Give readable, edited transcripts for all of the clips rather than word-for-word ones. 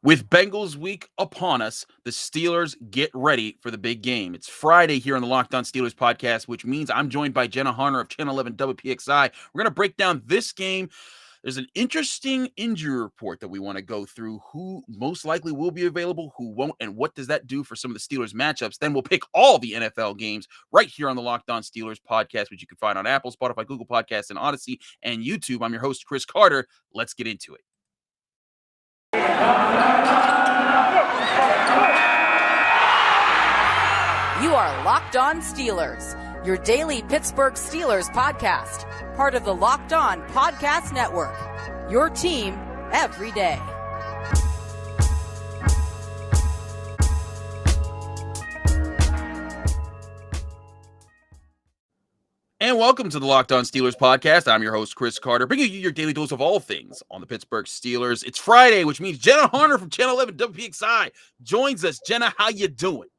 With Bengals week upon us, the Steelers get ready for the big game. It's Friday here on the Locked On Steelers podcast, which means I'm joined by Jenna Harner of Channel 11 WPXI. We're going to break down this game. There's an interesting injury report that we want to go through. Who most likely will be available, who won't, and what does that do for some of the Steelers matchups? Then we'll pick all the NFL games right here on the Locked On Steelers podcast, which you can find on Apple, Spotify, Google Podcasts, and Odyssey, and YouTube. I'm your host, Chris Carter. Let's get into it. You are Locked On Steelers, your daily Pittsburgh Steelers podcast, part of the Locked On Podcast Network, your team every day. And welcome to the Locked On Steelers podcast. I'm your host, Chris Carter, bringing you your daily dose of all things on the Pittsburgh Steelers. It's Friday, which means Jenna Harner from Channel 11 WPXI joins us. Jenna, how you doing?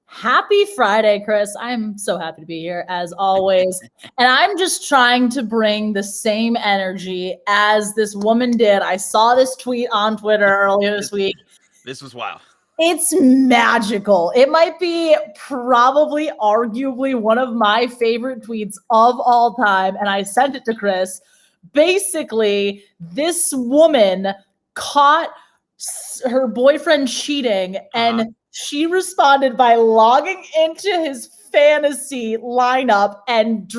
Happy Friday, Chris. I'm so happy to be here, as always. And I'm just trying to bring the same energy as this woman did. I saw this tweet on Twitter earlier this week. This was wild. It's magical. It might be probably arguably one of my favorite tweets of all time. And I sent it to Chris. Basically, this woman caught her boyfriend cheating and she responded by logging into his fantasy lineup and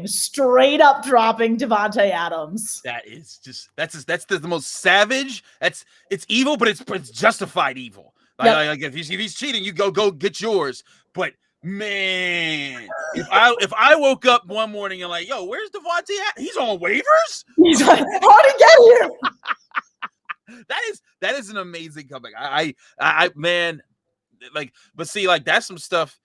straight up dropping Davante Adams. That is just that's the most savage. It's evil, but it's justified evil. Like if he's cheating, you go get yours. But man, if I woke up one morning and like, yo, where's Davante at? He's on waivers? He's like, how'd he get here? That is an amazing comeback. I man, like, but see, like that's some stuff,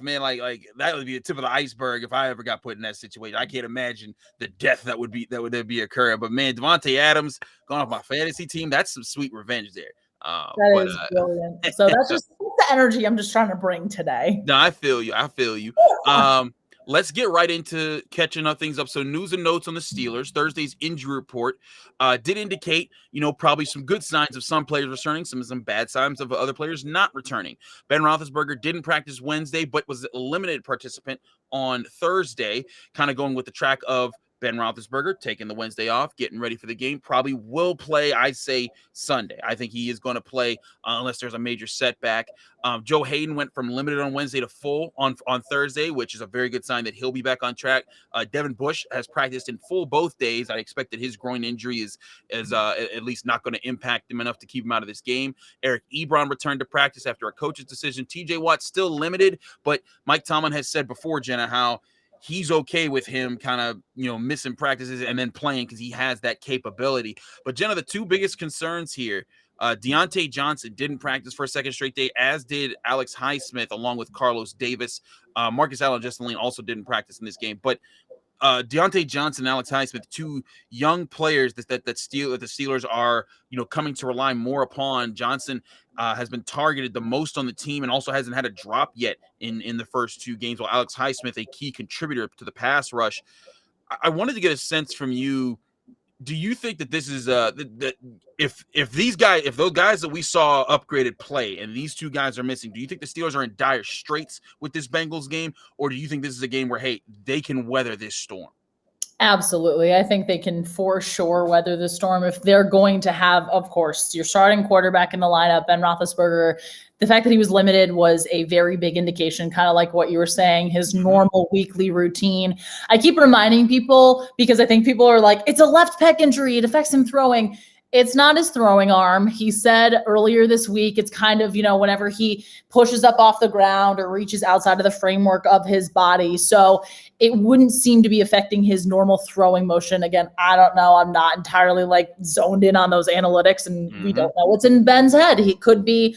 man. Like that would be the tip of the iceberg if I ever got put in that situation. I can't imagine the death that would be occurring. But man, Davante Adams going off my fantasy team, that's some sweet revenge there. That is brilliant. So that's just the energy I'm just trying to bring today. No, I feel you. Let's get right into catching things up. So news and notes on the Steelers. Thursday's injury report did indicate, probably some good signs of some players returning, some bad signs of other players not returning. Ben Roethlisberger didn't practice Wednesday, but was a limited participant on Thursday, kind of going with the track of Ben Roethlisberger taking the Wednesday off, getting ready for the game, probably will play, I say, Sunday. I think he is going to play unless there's a major setback. Joe Hayden went from limited on Wednesday to full on Thursday, which is a very good sign that he'll be back on track. Devin Bush has practiced in full both days. I expect that his groin injury is at least not going to impact him enough to keep him out of this game. Eric Ebron returned to practice after a coach's decision. TJ Watt still limited, but Mike Tomlin has said before, Jenna, how he's okay with him kind of, missing practices and then playing because he has that capability. But Jenna, the two biggest concerns here, Deontay Johnson didn't practice for a second straight day, as did Alex Highsmith, along with Carlos Davis. Marcus Allen-Justin also didn't practice in this game. But Deontay Johnson and Alex Highsmith, two young players that the Steelers are, coming to rely more upon. Johnson has been targeted the most on the team and also hasn't had a drop yet in the first two games, while Alex Highsmith, a key contributor to the pass rush. I wanted to get a sense from you. Do you think that this is if those guys that we saw upgraded play and these two guys are missing, do you think the Steelers are in dire straits with this Bengals game, or do you think this is a game where, hey, they can weather this storm? Absolutely. I think they can for sure weather the storm if they're going to have, of course, your starting quarterback in the lineup, Ben Roethlisberger. The fact that he was limited was a very big indication, kind of like what you were saying, his normal weekly routine. I keep reminding people because I think people are like, it's a left pec injury. It affects him throwing. It's not his throwing arm. He said earlier this week, it's kind of, whenever he pushes up off the ground or reaches outside of the framework of his body. So it wouldn't seem to be affecting his normal throwing motion. Again, I don't know. I'm not entirely zoned in on those analytics, and we don't know what's in Ben's head. He could be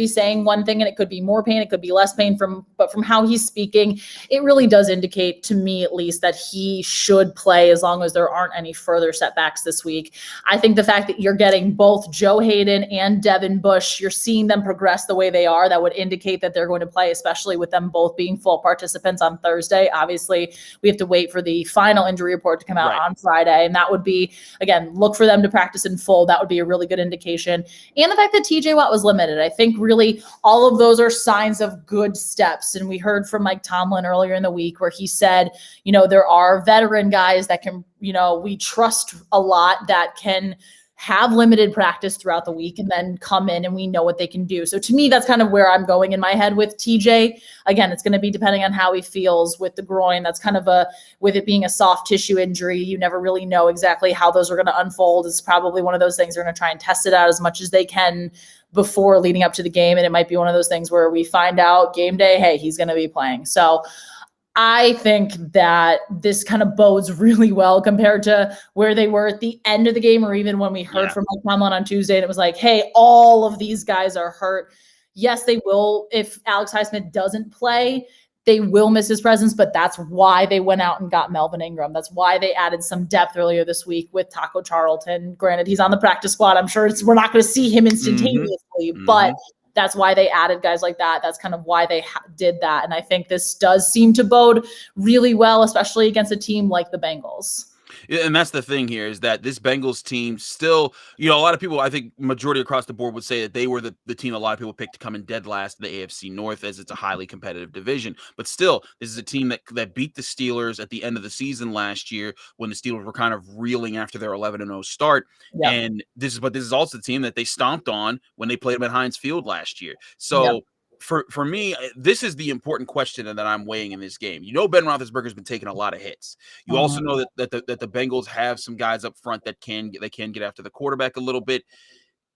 saying one thing and it could be more pain. It could be less pain but from how he's speaking, it really does indicate to me at least that he should play as long as there aren't any further setbacks this week. I think the fact fact that you're getting both Joe Hayden and Devin Bush, you're seeing them progress the way they are, that would indicate that they're going to play, especially with them both being full participants on Thursday. Obviously, we have to wait for the final injury report to come out on Friday. And that would be, again, look for them to practice in full. That would be a really good indication. And the fact that TJ Watt was limited, I think really all of those are signs of good steps. And we heard from Mike Tomlin earlier in the week where he said, there are veteran guys that can, we trust a lot that can have limited practice throughout the week and then come in and we know what they can do. So to me, that's kind of where I'm going in my head with TJ. Again, it's going to be depending on how he feels with the groin. That's kind of with it being a soft tissue injury, you never really know exactly how those are going to unfold. It's probably one of those things they're going to try and test it out as much as they can before leading up to the game. And it might be one of those things where we find out game day, hey, he's going to be playing. So I think that this kind of bodes really well compared to where they were at the end of the game, or even when we heard from Mike Tomlin on Tuesday and it was like, hey, all of these guys are hurt. Yes, they will. If Alex Highsmith doesn't play, they will miss his presence, but that's why they went out and got Melvin Ingram. That's why they added some depth earlier this week with Taco Charlton. Granted, he's on the practice squad. I'm sure we're not going to see him instantaneously, but that's why they added guys like that. That's kind of why they did that. And I think this does seem to bode really well, especially against a team like the Bengals. And that's the thing here is that this Bengals team still, a lot of people, I think majority across the board would say that they were the team a lot of people picked to come in dead last in the AFC North, as it's a highly competitive division. But still, this is a team that beat the Steelers at the end of the season last year when the Steelers were kind of reeling after their 11-0 start. Yep. And this is also the team that they stomped on when they played them at Heinz Field last year. So for me, this is the important question that I'm weighing in this game. Ben Roethlisberger has been taking a lot of hits. You also know that the Bengals have some guys up front that can get after the quarterback a little bit.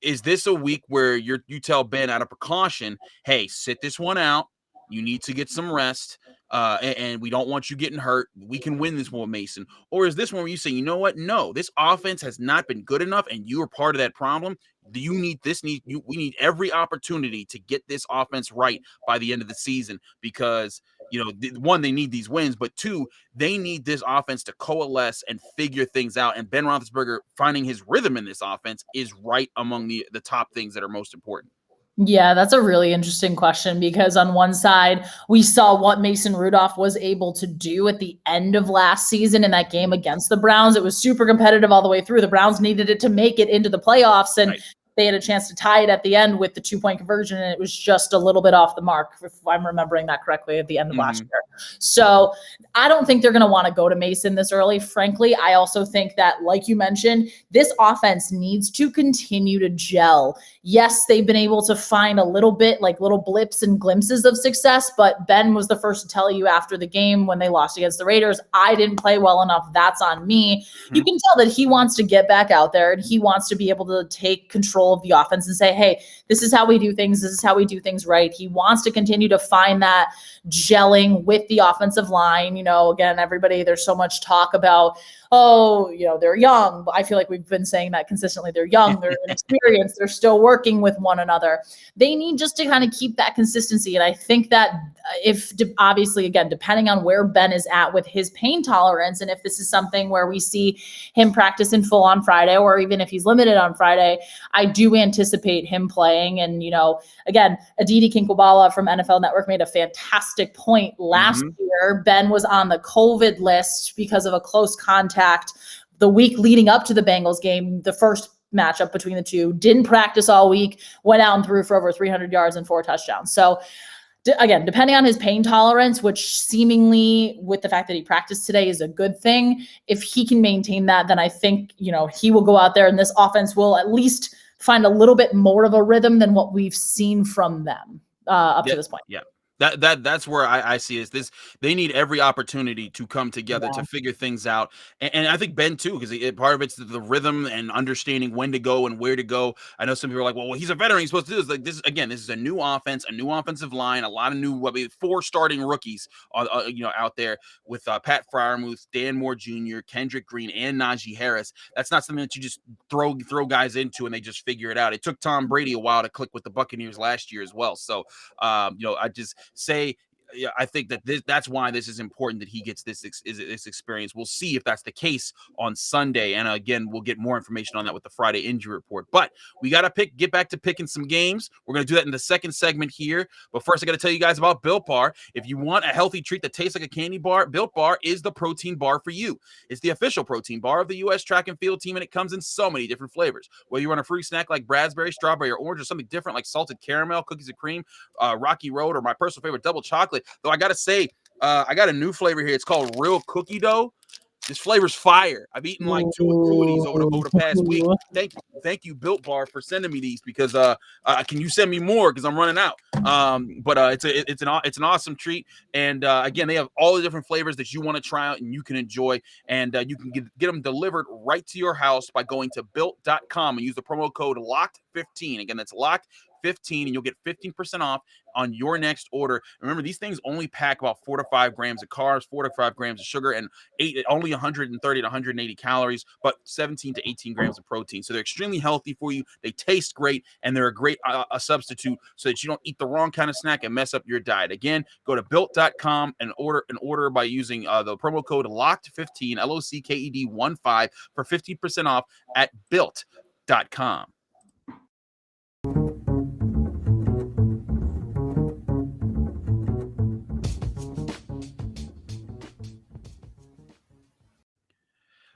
Is this a week where you tell Ben out of precaution, hey, sit this one out. You need to get some rest, and we don't want you getting hurt. We can win this one with Mason. Or is this one where you say, you know what? No, this offense has not been good enough, and you are part of that problem. We need every opportunity to get this offense right by the end of the season because, one, they need these wins, but two, they need this offense to coalesce and figure things out. And Ben Roethlisberger finding his rhythm in this offense is right among the top things that are most important. Yeah, that's a really interesting question because on one side, we saw what Mason Rudolph was able to do at the end of last season in that game against the Browns. It was super competitive all the way through. The Browns needed it to make it into the playoffs, and they had a chance to tie it at the end with the 2-point conversion, and it was just a little bit off the mark, if I'm remembering that correctly, at the end of last year. So I don't think they're going to want to go to Mason this early. Frankly, I also think that, like you mentioned, this offense needs to continue to gel. Yes, they've been able to find a little bit, like little blips and glimpses of success, but Ben was the first to tell you after the game when they lost against the Raiders, I didn't play well enough. That's on me. You can tell that he wants to get back out there and he wants to be able to take control of the offense and say, hey, this is how we do things. This is how we do things right. He wants to continue to find that gelling with the offensive line. Again, there's so much talk about, they're young. I feel like we've been saying that consistently. They're young, they're inexperienced, they're still working with one another. They need just to kind of keep that consistency. And I think that obviously, again, depending on where Ben is at with his pain tolerance, and if this is something where we see him practice in full on Friday, or even if he's limited on Friday, I do anticipate him playing. And, again, Aditi Kinkhabwala from NFL Network made a fantastic point last year. Ben was on the COVID list because of a close contact the week leading up to the Bengals game, the first matchup between the two. Didn't practice all week, went out and threw for over 300 yards and 4 touchdowns. So again, depending on his pain tolerance, which seemingly with the fact that he practiced today is a good thing, if he can maintain that, then I think, he will go out there and this offense will at least find a little bit more of a rhythm than what we've seen from them up to this point. Yeah. That's where I see is this. They need every opportunity to come together to figure things out, and I think Ben too, because part of it's the rhythm and understanding when to go and where to go. I know some people are like, well, he's a veteran, he's supposed to do this. Like this again, this is a new offense, a new offensive line, a lot of new 4 starting rookies, out there with Pat Freiermuth, Dan Moore Jr., Kendrick Green, and Najee Harris. That's not something that you just throw guys into and they just figure it out. It took Tom Brady a while to click with the Buccaneers last year as well. So I just say yeah, I think that that's why this is important that he gets this experience. We'll see if that's the case on Sunday. And again, we'll get more information on that with the Friday injury report. But we got to get back to picking some games. We're going to do that in the second segment here. But first, I got to tell you guys about Built Bar. If you want a healthy treat that tastes like a candy bar, Built Bar is the protein bar for you. It's the official protein bar of the U.S. track and field team, and it comes in so many different flavors. Whether you want a fruit snack like raspberry, strawberry, or orange, or something different like salted caramel, cookies and cream, Rocky Road, or my personal favorite, double chocolate. Though I got to say, I got a new flavor here. It's called Real Cookie Dough. This flavor's fire. I've eaten like two of these over the past week. Thank you, Built Bar, for sending me these because can you send me more because I'm running out. But it's an awesome treat, and again, they have all the different flavors that you want to try out and you can enjoy, and you can get them delivered right to your house by going to built.com and use the promo code LOCKED15. Again, that's LOCKED15, and you'll get 15% off on your next order. Remember, these things only pack about 4 to 5 grams of carbs, 4 to 5 grams of sugar, and only 130 to 180 calories, but 17 to 18 grams of protein. So they're extremely healthy for you. They taste great, and they're a great a substitute so that you don't eat the wrong kind of snack and mess up your diet. Again, go to built.com and order by using the promo code LOCKED15, LOCKED15 for 15% off at built.com.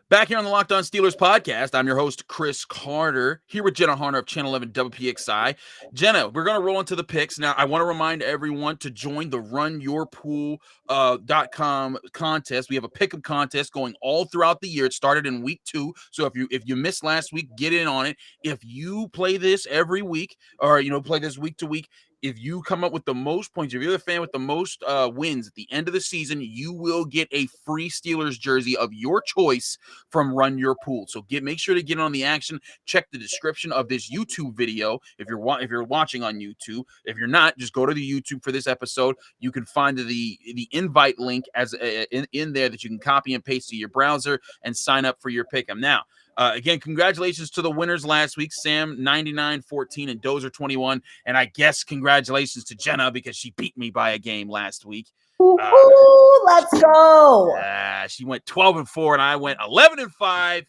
Back here on the Locked On Steelers podcast, I'm your host, Chris Carter, here with Jenna Harner of Channel 11 WPXI. Jenna, we're going to roll into the picks. Now, I want to remind everyone to join the runyourpool.com contest. We have a pick'em contest going all throughout the year. It started in week 2. So if you missed last week, get in on it. If you play this every week or, play this week to week, if you come up with the most points, if you're the fan with the most wins at the end of the season, you will get a free Steelers jersey of your choice from Run Your Pool. So make sure to get on the action. Check the description of this YouTube video if you're watching on YouTube. If you're not, just go to the YouTube for this episode. You can find the invite link as in there that you can copy and paste to your browser and sign up for your pick'em. Now, again, congratulations to the winners last week, Sam 99-14 and Dozer 21. And I guess congratulations to Jenna because she beat me by a game last week. Let's go. She went 12-4 and I went 11-5.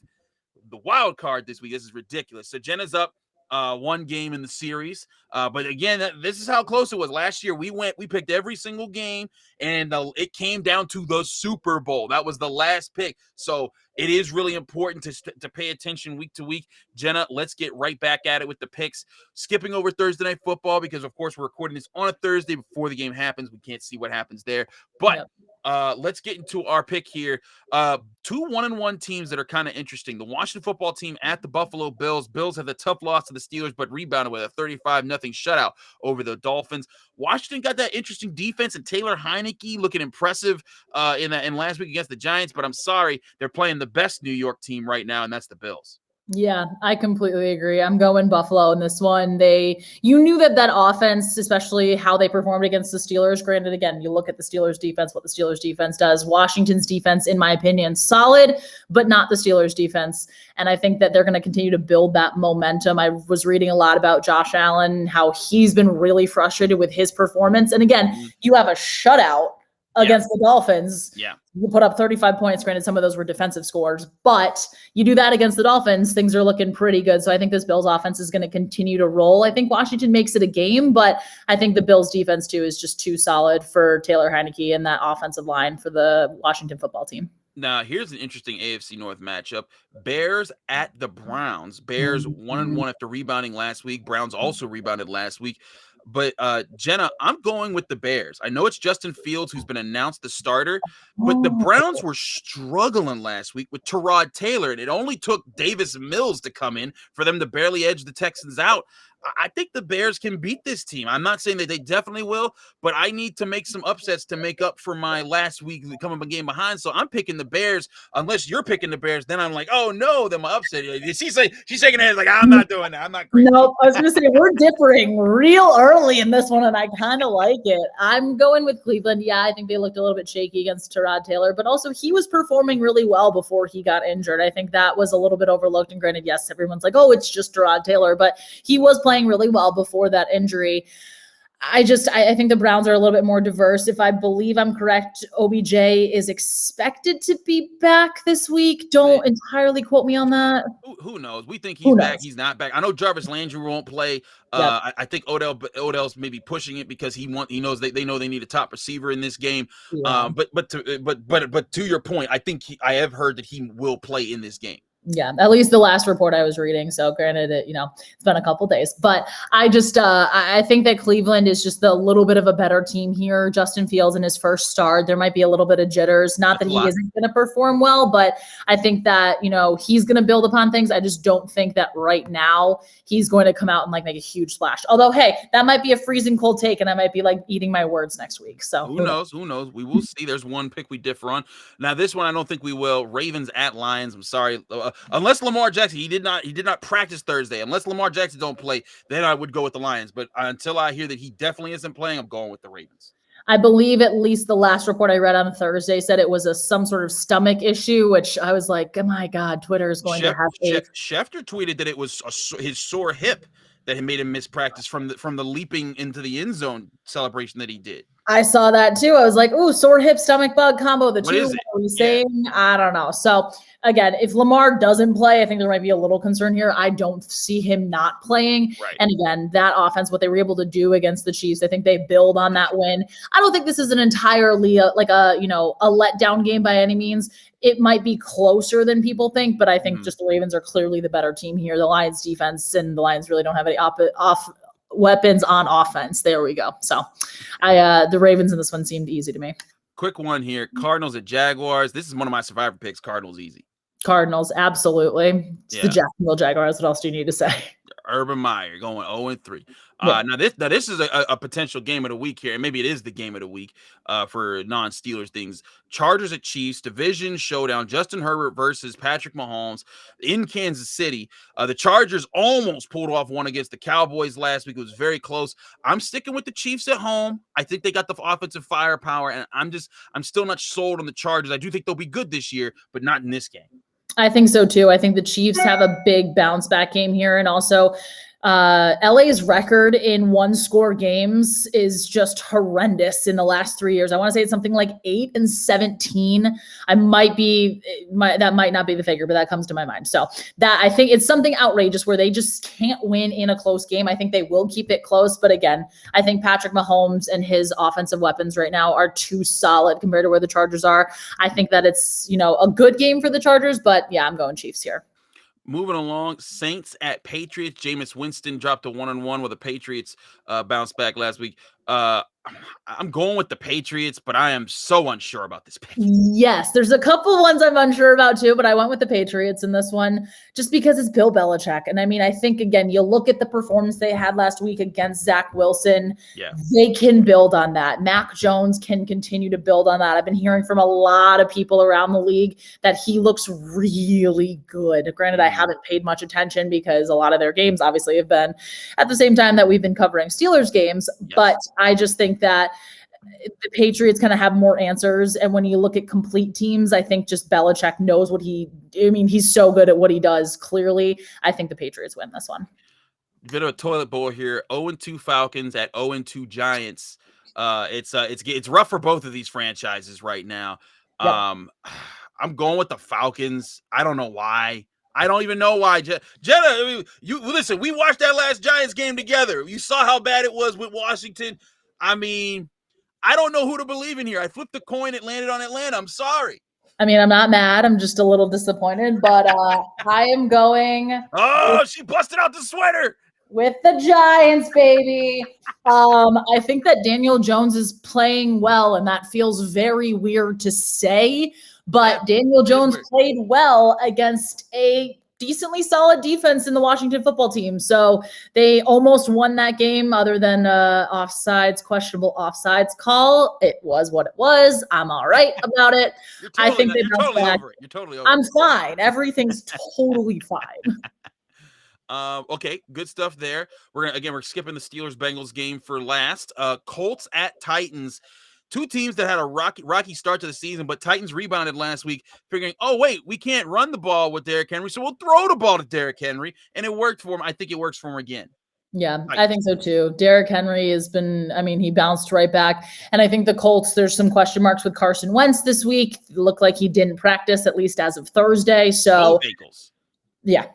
The wild card this week. This is ridiculous. So Jenna's up one game in the series. But again, this is how close it was. Last year, we picked every single game, and it came down to the Super Bowl. That was the last pick. So it is really important to pay attention week to week. Jenna, let's get right back at it with the picks. Skipping over Thursday Night Football because, of course, we're recording this on a Thursday before the game happens. We can't see what happens there. But let's get into our pick here. 2 1-1 teams that are kind of interesting. The Washington Football Team at the Buffalo Bills. Bills have the tough loss to the Steelers, but rebounded with a 35-0 shutout over the Dolphins. Washington got that interesting defense, and Taylor Heineke looking impressive in last week against the Giants. But I'm sorry, they're playing the best New York team right now, and that's the Bills. Yeah, I completely agree. I'm going Buffalo in this one. You knew that offense, especially how they performed against the Steelers. Granted, again, you look at the Steelers defense, what the Steelers defense does. Washington's defense, in my opinion, solid, but not the Steelers defense. And I think that they're going to continue to build that momentum. I was reading a lot about Josh Allen, how he's been really frustrated with his performance. And again, you have a shutout against the Dolphins. Yeah. You put up 35 points. Granted, some of those were defensive scores, but you do that against the Dolphins, things are looking pretty good. So I think this Bills offense is going to continue to roll. I think Washington makes it a game, but I think the Bills defense too is just too solid for Taylor Heineke and that offensive line for the Washington Football Team. Now, here's an interesting AFC North matchup. Bears at the Browns. Bears 1-1 after rebounding last week. Browns also rebounded last week. But, Jenna, I'm going with the Bears. I know it's Justin Fields who's been announced the starter, but the Browns were struggling last week with Tyrod Taylor, and it only took Davis Mills to come in for them to barely edge the Texans out. I think the Bears can beat this team. I'm not saying that they definitely will, but I need to make some upsets to make up for my last week coming a game behind. So I'm picking the Bears. Unless you're picking the Bears, then I'm like, oh no, then my upset. She's shaking her head like, I'm not doing that. I'm not crazy. No, I was going to say we're differing real early in this one, and I kind of like it. I'm going with Cleveland. Yeah, I think they looked a little bit shaky against Tyrod Taylor, but also he was performing really well before he got injured. I think that was a little bit overlooked. And granted, yes, everyone's like, oh, it's just Tyrod Taylor, but he was playing really well before that injury. I think the Browns are a little bit more diverse. If I believe I'm correct, OBJ is expected to be back this week. Don't entirely quote me on that. Who knows? We think he's back. He's not back. I know Jarvis Landry won't play. Yep. I think Odell's maybe pushing it because he knows they know they need a top receiver in this game. Yeah. But to your point, I think I have heard that he will play in this game. Yeah, at least the last report I was reading. So granted, it's been a couple days, but I just I think that Cleveland is just a little bit of a better team here. Justin Fields in his first start, there might be a little bit of jitters. Not that he isn't going to perform well, but I think that he's going to build upon things. I just don't think that right now he's going to come out and make a huge splash. Although, hey, that might be a freezing cold take, and I might be eating my words next week. So who knows? Who knows? We will see. There's one pick we differ on. Now this one I don't think we will. Ravens at Lions. I'm sorry. Unless Lamar Jackson, he did not practice Thursday. Unless Lamar Jackson don't play, then I would go with the Lions. But until I hear that he definitely isn't playing, I'm going with the Ravens. I believe at least the last report I read on Thursday said it was some sort of stomach issue, which I was like, oh my God, Twitter is going to have Schefter tweeted that it was his sore hip that had made him miss practice from the leaping into the end zone celebration that he did. I saw that too. I was like, ooh, sore hip, stomach bug combo. What are we saying? I don't know. So again, if Lamar doesn't play, I think there might be a little concern here. I don't see him not playing. Right. And again, that offense, what they were able to do against the Chiefs, I think they build on that win. I don't think this is an entirely a letdown game by any means. It might be closer than people think, but I think just the Ravens are clearly the better team here. The Lions defense, and the Lions really don't have any weapons on offense. There we go. So the Ravens in this one seemed easy to me. Quick one here. Cardinals at Jaguars. This is one of my survivor picks. Cardinals easy. Cardinals, absolutely. It's the Jacksonville Jaguars. What else do you need to say? Urban Meyer going 0-3. Now this is a potential game of the week here, and maybe it is the game of the week for non-Steelers things. Chargers at Chiefs, division showdown. Justin Herbert versus Patrick Mahomes in Kansas City. The Chargers almost pulled off one against the Cowboys last week. It was very close. I'm sticking with the Chiefs at home. I think they got the offensive firepower, and I'm still not sold on the Chargers. I do think they'll be good this year, but not in this game. I think so too. I think the Chiefs have a big bounce back game here. And also LA's record in one-score games is just horrendous in the last 3 years. I want to say it's something like 8-17. That might not be the figure, but that comes to my mind. So that I think it's something outrageous where they just can't win in a close game. I think they will keep it close. But again, I think Patrick Mahomes and his offensive weapons right now are too solid compared to where the Chargers are. I think that it's, a good game for the Chargers, but yeah, I'm going Chiefs here. Moving along, Saints at Patriots. Jameis Winston dropped a 1-1 with the Patriots bounced back last week. I'm going with the Patriots, but I am so unsure about this pick. Yes, there's a couple ones I'm unsure about too, but I went with the Patriots in this one just because it's Bill Belichick. And I mean, I think, again, you look at the performance they had last week against Zach Wilson. Yeah. They can build on that. Mac Jones can continue to build on that. I've been hearing from a lot of people around the league that he looks really good. Granted, I haven't paid much attention because a lot of their games obviously have been at the same time that we've been covering Steelers games. Yes. But I just think that the Patriots kind of have more answers. And when you look at complete teams, I think just Belichick knows he's so good at what he does. Clearly, I think the Patriots win this one. Bit of a toilet bowl here. 0-2 Falcons at 0-2 Giants. It's rough for both of these franchises right now. Yep. I'm going with the Falcons. I don't know why. I don't even know why. Jenna, you listen, we watched that last Giants game together. You saw how bad it was with Washington. I mean, I don't know who to believe in here. I flipped the coin. It landed on Atlanta. I'm sorry. I mean, I'm not mad. I'm just a little disappointed, but I am going. Oh, she busted out the sweater. With the Giants, baby. I think that Daniel Jones is playing well, and that feels very weird to say. But Daniel Jones played well against a decently solid defense in the Washington football team. So they almost won that game other than questionable offsides call. It was what it was. I'm all right about it. I think they're totally over it. You're totally over it. I'm fine. Everything's totally fine. Okay, good stuff there. We're skipping the Steelers-Bengals game for last. Colts at Titans. Two teams that had a rocky start to the season, but Titans rebounded last week, figuring, oh, wait, we can't run the ball with Derrick Henry, so we'll throw the ball to Derrick Henry, and it worked for him. I think it works for him again. Yeah, I think so too. Derrick Henry has been, he bounced right back. And I think the Colts, there's some question marks with Carson Wentz this week. It looked like he didn't practice, at least as of Thursday. So, both ankles. Yeah,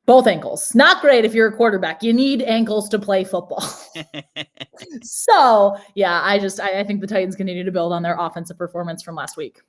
both ankles. Not great if you're a quarterback. You need ankles to play football. So, yeah, I think the Titans continue to build on their offensive performance from last week.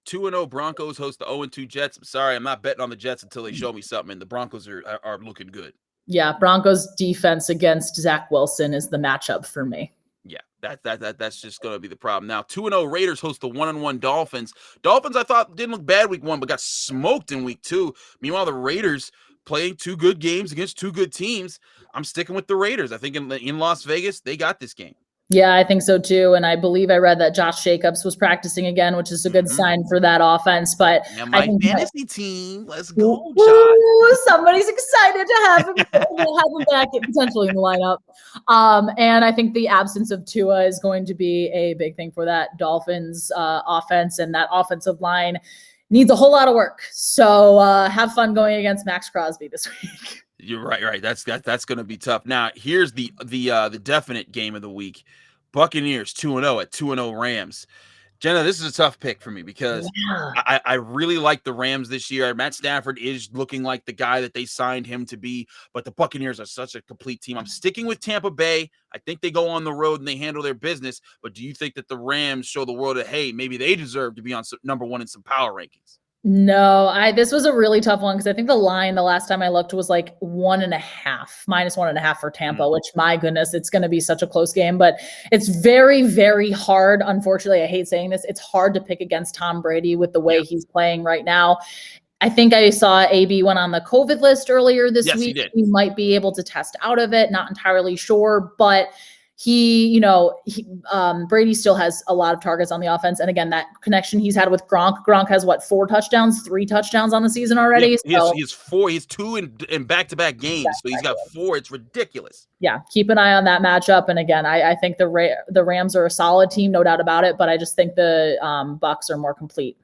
2-0 Broncos host the 0-2 Jets. I'm sorry, I'm not betting on the Jets until they show me something, and the Broncos are looking good. Yeah, Broncos defense against Zach Wilson is the matchup for me. Yeah, that's just going to be the problem. Now, 2-0 Raiders host the 1-1 Dolphins. Dolphins, I thought, didn't look bad week 1, but got smoked in week 2. Meanwhile, the Raiders playing 2 good games against 2 good teams. I'm sticking with the Raiders. I think in Las Vegas, they got this game. Yeah, I think so too. And I believe I read that Josh Jacobs was practicing again, which is a good sign for that offense. But and my fantasy team, let's go, Josh. Ooh, somebody's excited to have him back potentially in the lineup. And I think the absence of Tua is going to be a big thing for that Dolphins offense, and that offensive line needs a whole lot of work. So have fun going against Max Crosby this week. You're right. That's going to be tough. Now, here's the definite game of the week. Buccaneers 2-0 at 2-0 Rams. Jenna, this is a tough pick for me because I really like the Rams this year. Matt Stafford is looking like the guy that they signed him to be, but the Buccaneers are such a complete team. I'm sticking with Tampa Bay. I think they go on the road and they handle their business, but do you think that the Rams show the world that, hey, maybe they deserve to be on number 1 in some power rankings? No, this was a really tough one because I think the line the last time I looked was like -1.5 for Tampa, which, my goodness, it's going to be such a close game. But it's very, very hard. Unfortunately, I hate saying this. It's hard to pick against Tom Brady with the way he's playing right now. I think I saw AB went on the COVID list earlier this week. He might be able to test out of it. Not entirely sure, but Brady still has a lot of targets on the offense. And again, that connection he's had with Gronk has 3 touchdowns on the season already. Yeah, he has 4. He has 2 in back-to-back games. So he's got 4. It's ridiculous. Yeah. Keep an eye on that matchup. And again, I think the Rams are a solid team, no doubt about it, but I just think the Bucs are more complete.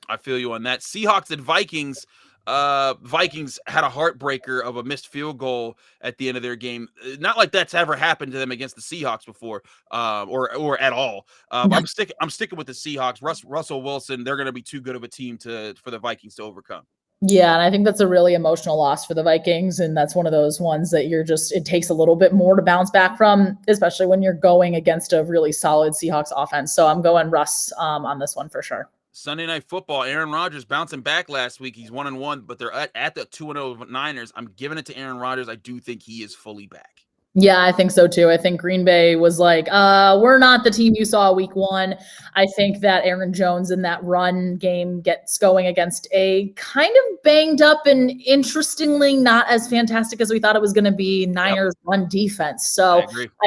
I feel you on that. Seahawks and Vikings. Vikings had a heartbreaker of a missed field goal at the end of their game. Not like that's ever happened to them against the Seahawks before, or at all. I'm sticking with the Seahawks. Russell Wilson, they're going to be too good of a team for the Vikings to overcome. Yeah, and I think that's a really emotional loss for the Vikings, and that's one of those ones that it takes a little bit more to bounce back from, especially when you're going against a really solid Seahawks offense. So I'm going Russ on this one for sure. Sunday Night Football, Aaron Rodgers bouncing back last week. He's 1-1, but they're at the 2-0 Niners. I'm giving it to Aaron Rodgers. I do think he is fully back. Yeah, I think so too. I think Green Bay was like, we're not the team you saw week 1. I think that Aaron Jones in that run game gets going against a kind of banged up and interestingly not as fantastic as we thought it was going to be Niners run defense. So I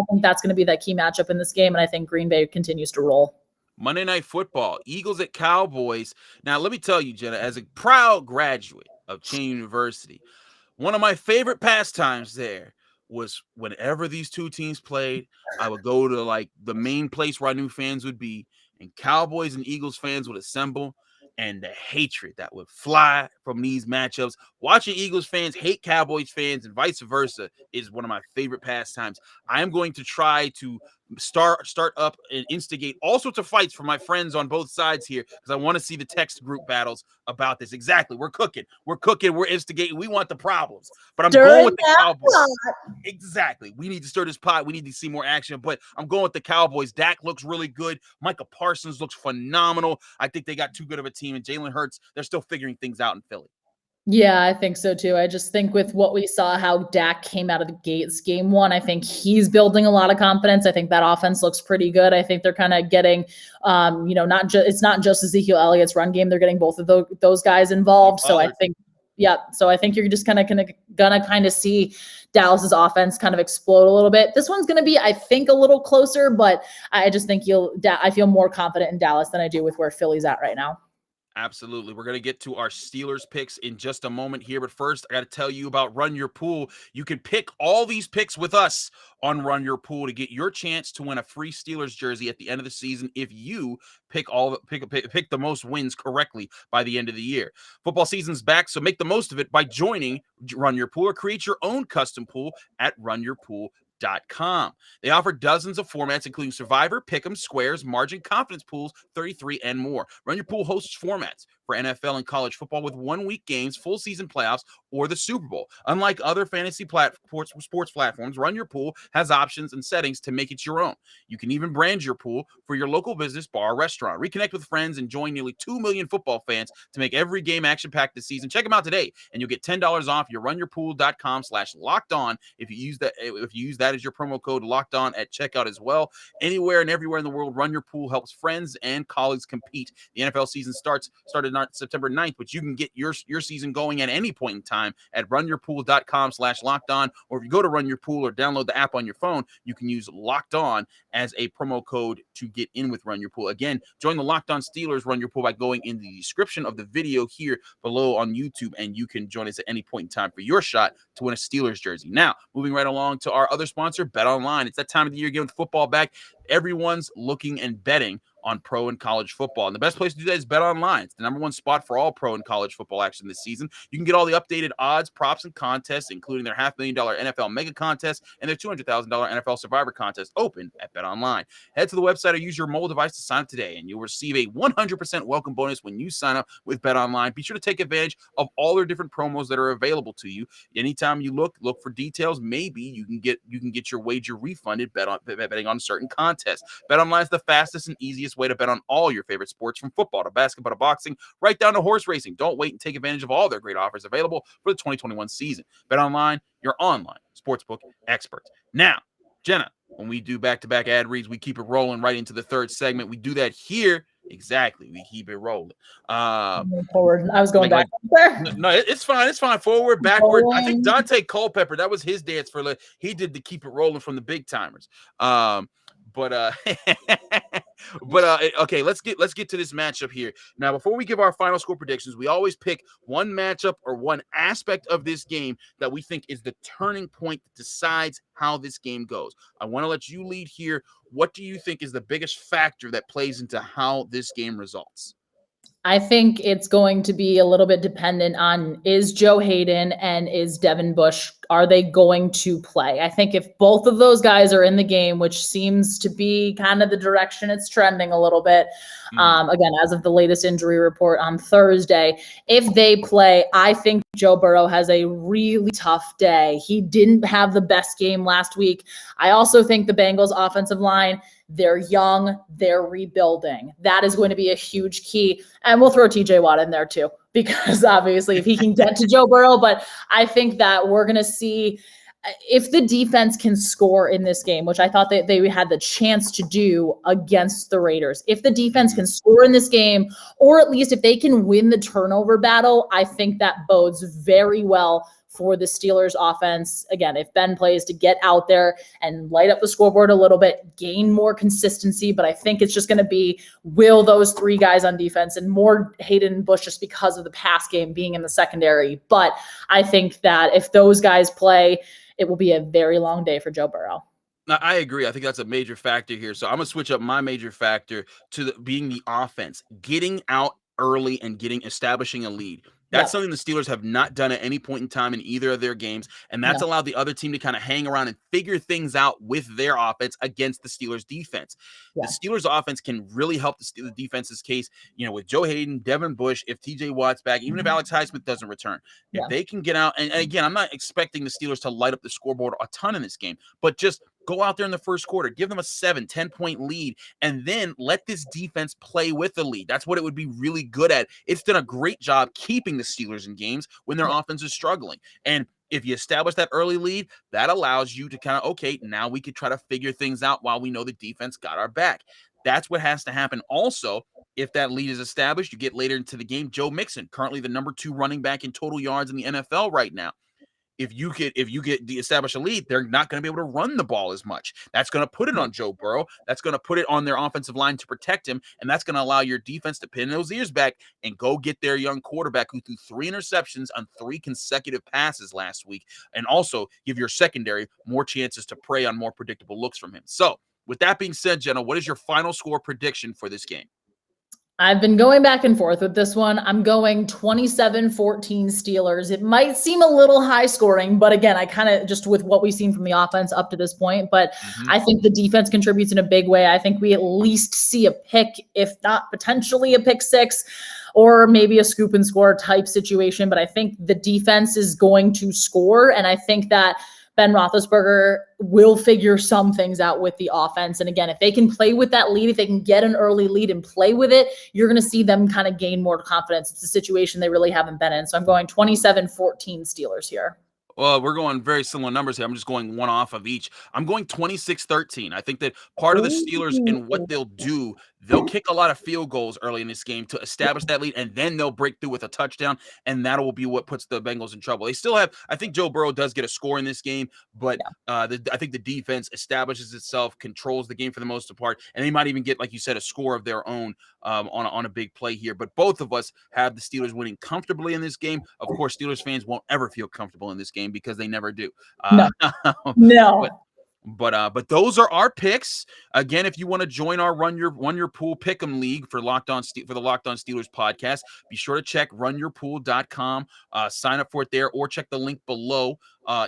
think that's going to be that key matchup in this game. And I think Green Bay continues to roll. Monday Night Football, Eagles at Cowboys. Now, let me tell you, Jenna, as a proud graduate of Chain University, one of my favorite pastimes there was whenever these two teams played, I would go to like the main place where I knew fans would be, and Cowboys and Eagles fans would assemble, and the hatred that would fly from these matchups. Watching Eagles fans hate Cowboys fans and vice versa is one of my favorite pastimes. I am going to try to start up and instigate all sorts of fights for my friends on both sides here because I want to see the text group battles about this. Exactly. We're cooking. We're instigating. We want the problems. But I'm going with the Cowboys. Exactly. We need to stir this pot. We need to see more action. But I'm going with the Cowboys. Dak looks really good. Micah Parsons looks phenomenal. I think they got too good of a team. And Jalen Hurts, they're still figuring things out in Philly. Yeah, I think so too. I just think with what we saw, how Dak came out of the gates game 1, I think he's building a lot of confidence. I think that offense looks pretty good. I think they're kind of getting, it's not just Ezekiel Elliott's run game. They're getting both of those guys involved. So I think, you're just gonna see Dallas's offense kind of explode a little bit. This one's going to be, I think, a little closer, but I just think I feel more confident in Dallas than I do with where Philly's at right now. Absolutely. We're going to get to our Steelers picks in just a moment here. But first, I got to tell you about Run Your Pool. You can pick all these picks with us on Run Your Pool to get your chance to win a free Steelers jersey at the end of the season if you pick the most wins correctly by the end of the year. Football season's back, so make the most of it by joining Run Your Pool or create your own custom pool at runyourpool.com. They offer dozens of formats, including Survivor, Pick'em, Squares, Margin, Confidence Pools, 33, and more. Run Your Pool hosts formats for NFL and college football with 1-week games, full season playoffs, or the Super Bowl. Unlike other fantasy sports platforms, Run Your Pool has options and settings to make it your own. You can even brand your pool for your local business, bar, or restaurant. Reconnect with friends and join nearly 2 million football fans to make every game action-packed this season. Check them out today, and you'll get $10 off your runyourpool.com/lockedon if you use that as your promo code LOCKEDON at checkout as well. Anywhere and everywhere in the world, Run Your Pool helps friends and colleagues compete. The NFL season started not September 9th, but you can get your season going at any point in time at runyourpool.com/lockedon, or if you go to Run Your Pool or download the app on your phone, you can use Locked On as a promo code to get in with Run Your Pool. Again, join the Locked On Steelers Run Your Pool by going in the description of the video here below on YouTube, and you can join us at any point in time for your shot to win a Steelers jersey. Now, moving right along to our other sponsor, Bet Online. It's that time of the year giving football back. Everyone's looking and betting on pro and college football. And the best place to do that is Bet Online. It's the number one spot for all pro and college football action this season. You can get all the updated odds, props, and contests, including their $500,000 NFL Mega Contest and their $200,000 NFL Survivor Contest open at Bet Online. Head to the website or use your mobile device to sign up today, and you'll receive a 100% welcome bonus when you sign up with Bet Online. Be sure to take advantage of all their different promos that are available to you. Anytime you look for details. Maybe you can get your wager refunded betting on certain contests. Bet Online is the fastest and easiest way to bet on all your favorite sports, from football to basketball to boxing, right down to horse racing. Don't wait and take advantage of all their great offers available for the 2021 season. Bet Online, your online sportsbook experts. Now, Jenna, when we do back-to-back ad reads, we keep it rolling right into the third segment. We do that here. Exactly. We keep it rolling. Forward. I was going back there. No, it's fine. It's fine. Forward, backward. I think Dante Culpepper, that was his dance he did to keep it rolling from the big timers. Okay, let's get to this matchup here. Now, before we give our final score predictions, we always pick one matchup or one aspect of this game that we think is the turning point that decides how this game goes. I want to let you lead here. What do you think is the biggest factor that plays into how this game results? I think it's going to be a little bit dependent on, is Joe Hayden and is Devin Bush, are they going to play? I think if both of those guys are in the game, which seems to be kind of the direction it's trending a little bit, again, as of the latest injury report on Thursday, if they play, I think Joe Burrow has a really tough day. He didn't have the best game last week. I also think the Bengals offensive line, they're young, they're rebuilding. That is going to be a huge key. And we'll throw TJ Watt in there too, because obviously if he can get to Joe Burrow, but I think that we're going to see if the defense can score in this game, which I thought that they had the chance to do against the Raiders. If the defense can score in this game, or at least if they can win the turnover battle, I think that bodes very well for the Steelers offense. Again, if Ben plays, to get out there and light up the scoreboard a little bit, gain more consistency. But I think it's just going to be, will those three guys on defense, and more Hayden Bush just because of the pass game being in the secondary. But I think that if those guys play, it will be a very long day for Joe Burrow. Now, I agree. I think that's a major factor here. So I'm going to switch up my major factor to being the offense, getting out early and establishing a lead. That's something the Steelers have not done at any point in time in either of their games, and that's allowed the other team to kind of hang around and figure things out with their offense against the Steelers' defense. The Steelers' offense can really help the defense's case, with Joe Hayden, Devin Bush, if TJ Watt's back, even if Alex Highsmith doesn't return. If they can get out, and again, I'm not expecting the Steelers to light up the scoreboard a ton in this game, but just go out there in the first quarter, give them a 7-10 point lead, and then let this defense play with the lead. That's what it would be really good at. It's done a great job keeping the Steelers in games when their offense is struggling. And if you establish that early lead, that allows you to kind of, okay, now we could try to figure things out while we know the defense got our back. That's what has to happen. Also, if that lead is established, you get later into the game, Joe Mixon, currently the number 2 running back in total yards in the NFL right now. if you get the established a lead, they're not going to be able to run the ball as much. That's going to put it on Joe Burrow. That's going to put it on their offensive line to protect him, and that's going to allow your defense to pin those ears back and go get their young quarterback who threw 3 interceptions on 3 consecutive passes last week, and also give your secondary more chances to prey on more predictable looks from him. So, with that being said, Jenna, what is your final score prediction for this game? I've been going back and forth with this one. I'm going 27-14 Steelers. It might seem a little high scoring, but again, I kind of just with what we've seen from the offense up to this point, but I think the defense contributes in a big way. I think we at least see a pick, if not potentially a pick 6 or maybe a scoop and score type situation. But I think the defense is going to score. And I think that Ben Roethlisberger will figure some things out with the offense. And again, if they can play with that lead, if they can get an early lead and play with it, you're going to see them kind of gain more confidence. It's a situation they really haven't been in. So I'm going 27-14 Steelers here. Well, we're going very similar numbers here. I'm just going one off of each. I'm going 26-13. I think that part of the Steelers and what they'll do, they'll kick a lot of field goals early in this game to establish that lead, and then they'll break through with a touchdown, and that will be what puts the Bengals in trouble. They still have, I think Joe Burrow does get a score in this game, but I think the defense establishes itself, controls the game for the most part, and they might even get, like you said, a score of their own on a big play here. But both of us have the Steelers winning comfortably in this game. Of course, Steelers fans won't ever feel comfortable in this game because they never do. No. But those are our picks. Again, if you want to join our Run Your Pool Pick'em League for the Locked On Steelers podcast, be sure to check runyourpool.com. Sign up for it there, or check the link below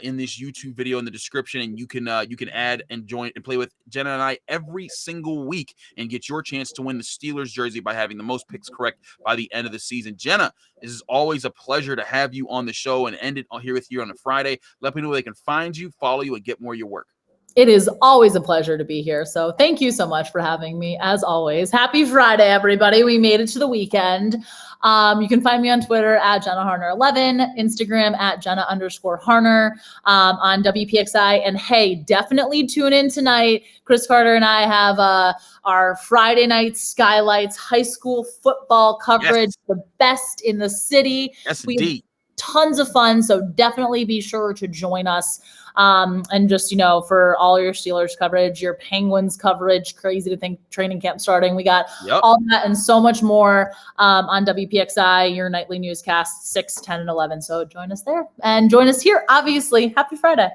in this YouTube video in the description, and you can add and join and play with Jenna and I every single week and get your chance to win the Steelers jersey by having the most picks correct by the end of the season. Jenna, this is always a pleasure to have you on the show and end it here with you on a Friday. Let me know where they can find you, follow you, and get more of your work. It is always a pleasure to be here. So thank you so much for having me, as always. Happy Friday, everybody. We made it to the weekend. You can find me on Twitter at Jenna Harner 11, Instagram at Jenna_Harner, on WPXI. And hey, definitely tune in tonight. Chris Carter and I have our Friday night Skylights high school football coverage, the best in the city. Yes, indeed. Tons of fun. So definitely be sure to join us. And just, for all your Steelers coverage, your Penguins coverage, crazy to think training camp starting. We got all that and so much more on WPXI, your nightly newscast, 6, 10, and 11. So join us there and join us here, obviously. Happy Friday.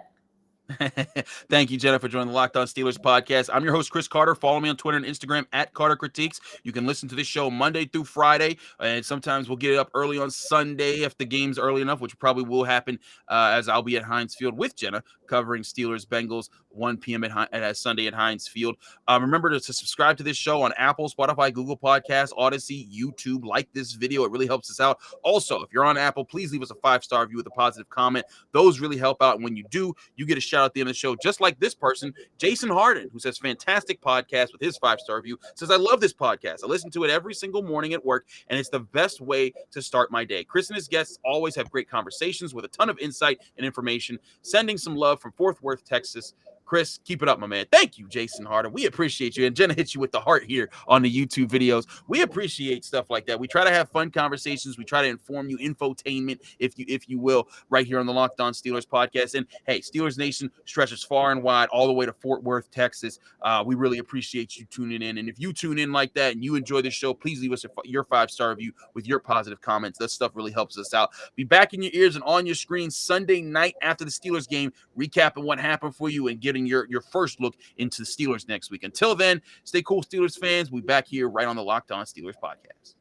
Thank you, Jenna, for joining the Locked On Steelers podcast. I'm your host, Chris Carter. Follow me on Twitter and Instagram at Carter Critiques. You can listen to this show Monday through Friday, and sometimes we'll get it up early on Sunday if the game's early enough, which probably will happen as I'll be at Heinz Field with Jenna covering Steelers Bengals 1 p.m. at Sunday at Heinz Field. Remember to subscribe to this show on Apple, Spotify, Google Podcasts, Odyssey, YouTube. Like this video. It really helps us out. Also, if you're on Apple, please leave us a 5-star review with a positive comment. Those really help out. And when you do, you get a shout out at the end of the show, just like this person, Jason Harden, who says fantastic podcast with his 5-star review, says, I love this podcast. I listen to it every single morning at work, and it's the best way to start my day. Chris and his guests always have great conversations with a ton of insight and information. Sending some love from Fort Worth, Texas. Chris, keep it up, my man. Thank you, Jason Harden. We appreciate you. And Jenna hits you with the heart here on the YouTube videos. We appreciate stuff like that. We try to have fun conversations. We try to inform you, infotainment, if you will, right here on the Locked On Steelers podcast. And hey, Steelers Nation stretches far and wide all the way to Fort Worth, Texas. We really appreciate you tuning in. And if you tune in like that and you enjoy the show, please leave us your 5-star review with your positive comments. That stuff really helps us out. Be back in your ears and on your screen Sunday night after the Steelers game, recapping what happened for you and getting your first look into the Steelers next week. Until then, stay cool, Steelers fans. We'll be back here right on the Locked On Steelers podcast.